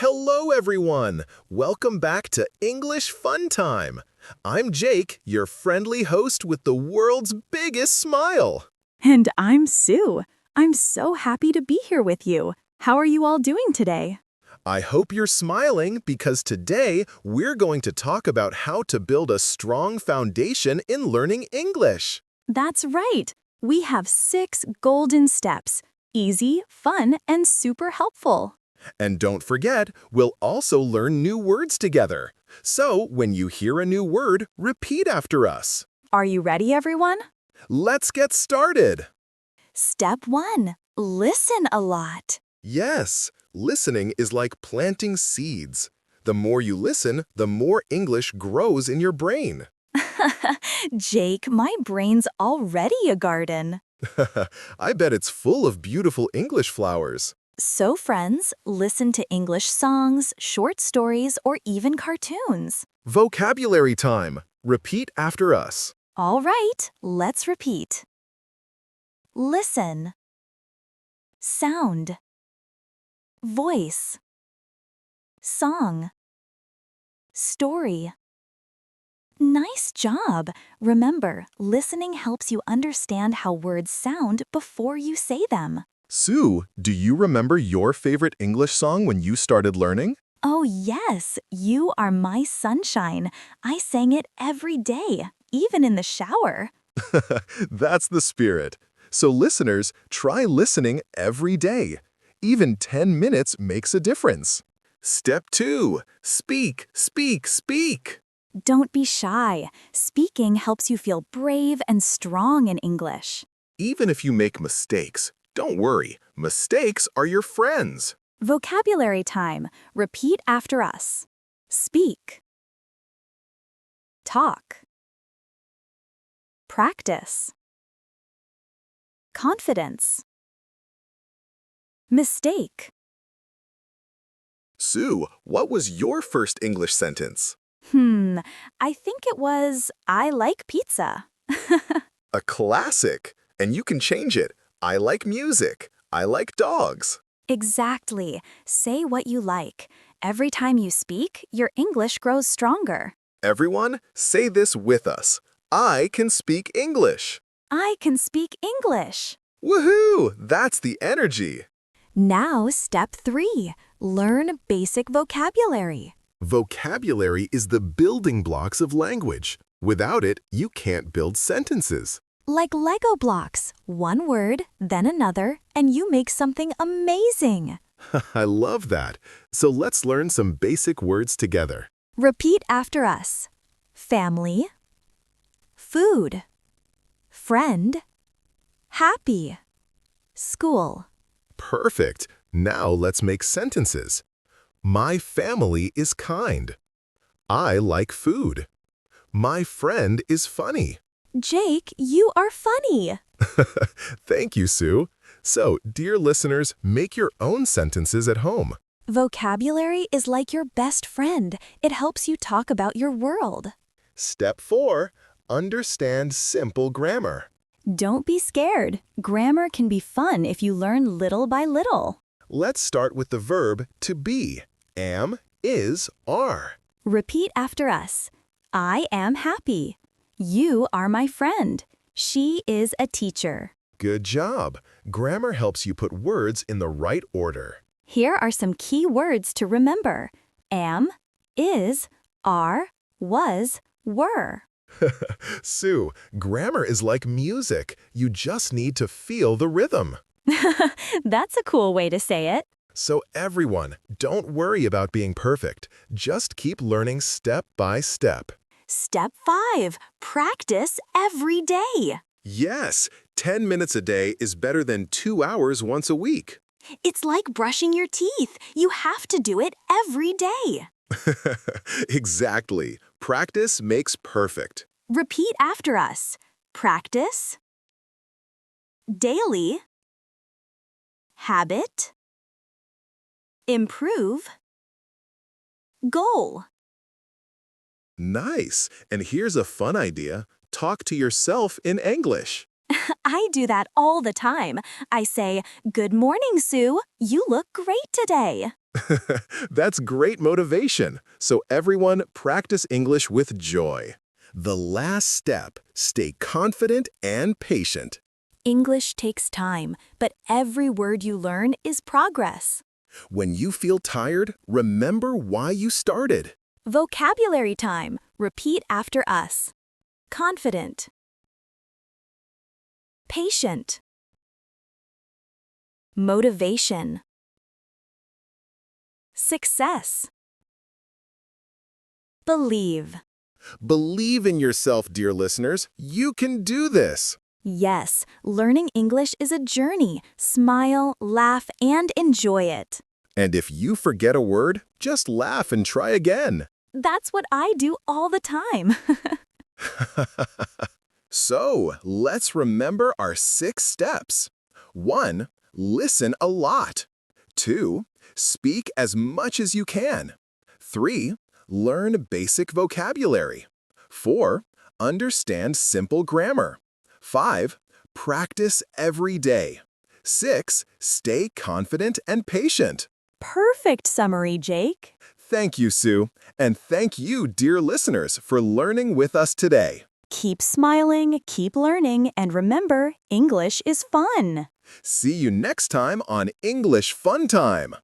Hello, everyone! Welcome back to English Fun Time. I'm Jake, your friendly host with the world's biggest smile. And I'm Sue. I'm so happy to be here with you. How are you all doing today? I hope you're smiling because today we're going to talk about how to build a strong foundation in learning English. That's right. We have 6 golden steps. Easy, fun, and super helpful. And don't forget, we'll also learn new words together. So when you hear a new word, repeat after us. Are you ready, everyone? Let's get started. Step 1. Listen a lot. Yes, listening is like planting seeds. The more you listen, the more English grows in your brain. Jake, my brain's already a garden. I bet it's full of beautiful English flowers. So, friends, listen to English songs, short stories, or even cartoons. Vocabulary time. Repeat after us. All right, let's repeat. Listen. Sound. Voice. Song. Story. Nice job! Remember, listening helps you understand how words sound before you say them. Sue, do you remember your favorite English song when you started learning? Oh yes, You Are My Sunshine. I sang it every day, even in the shower. That's the spirit. So listeners, try listening every day. Even 10 minutes makes a difference. Step 2. Speak, speak, speak. Don't be shy. Speaking helps you feel brave and strong in English. Even if you make mistakes, don't worry. Mistakes are your friends. Vocabulary time. Repeat after us. Speak. Talk. Practice. Confidence. Mistake. Sue, what was your first English sentence? I think it was, I like pizza. A classic. And you can change it. I like music. I like dogs. Exactly. Say what you like. Every time you speak, your English grows stronger. Everyone, say this with us. I can speak English. I can speak English. Woohoo! That's the energy. Now, step 3. Learn basic vocabulary. Vocabulary is the building blocks of language. Without it, you can't build sentences. Like Lego blocks, one word, then another, and you make something amazing. I love that. So let's learn some basic words together. Repeat after us. Family. Food. Friend. Happy. School. Perfect. Now let's make sentences. My family is kind. I like food. My friend is funny. Jake, you are funny. Thank you, Sue. So, dear listeners, make your own sentences at home. Vocabulary is like your best friend. It helps you talk about your world. Step 4. Understand simple grammar. Don't be scared. Grammar can be fun if you learn little by little. Let's start with the verb to be. Am, is, are. Repeat after us. I am happy. You are my friend. She is a teacher. Good job. Grammar helps you put words in the right order. Here are some key words to remember. Am, is, are, was, were. Sue, grammar is like music. You just need to feel the rhythm. That's a cool way to say it. So everyone, don't worry about being perfect. Just keep learning step by step. Step 5. Practice every day. Yes, 10 minutes a day is better than 2 hours once a week. It's like brushing your teeth. You have to do it every day. Exactly. Practice makes perfect. Repeat after us. Practice. Daily. Habit. Improve. Goal. Nice. And here's a fun idea. Talk to yourself in English. I do that all the time. I say, "Good morning, Sue. You look great today." That's great motivation. So everyone, practice English with joy. The last step, stay confident and patient. English takes time, but every word you learn is progress. When you feel tired, remember why you started. Vocabulary time. Repeat after us. Confident. Patient. Motivation. Success. Believe. Believe in yourself, dear listeners. You can do this. Yes, learning English is a journey. Smile, laugh, and enjoy it. And if you forget a word, just laugh and try again. That's what I do all the time. So, let's remember our 6 steps. 1. Listen a lot. 2. Speak as much as you can. 3. Learn basic vocabulary. 4. Understand simple grammar. 5. Practice every day. 6. Stay confident and patient. Perfect summary, Jake. Thank you, Sue. And thank you, dear listeners, for learning with us today. Keep smiling, keep learning, and remember, English is fun. See you next time on English Fun Time.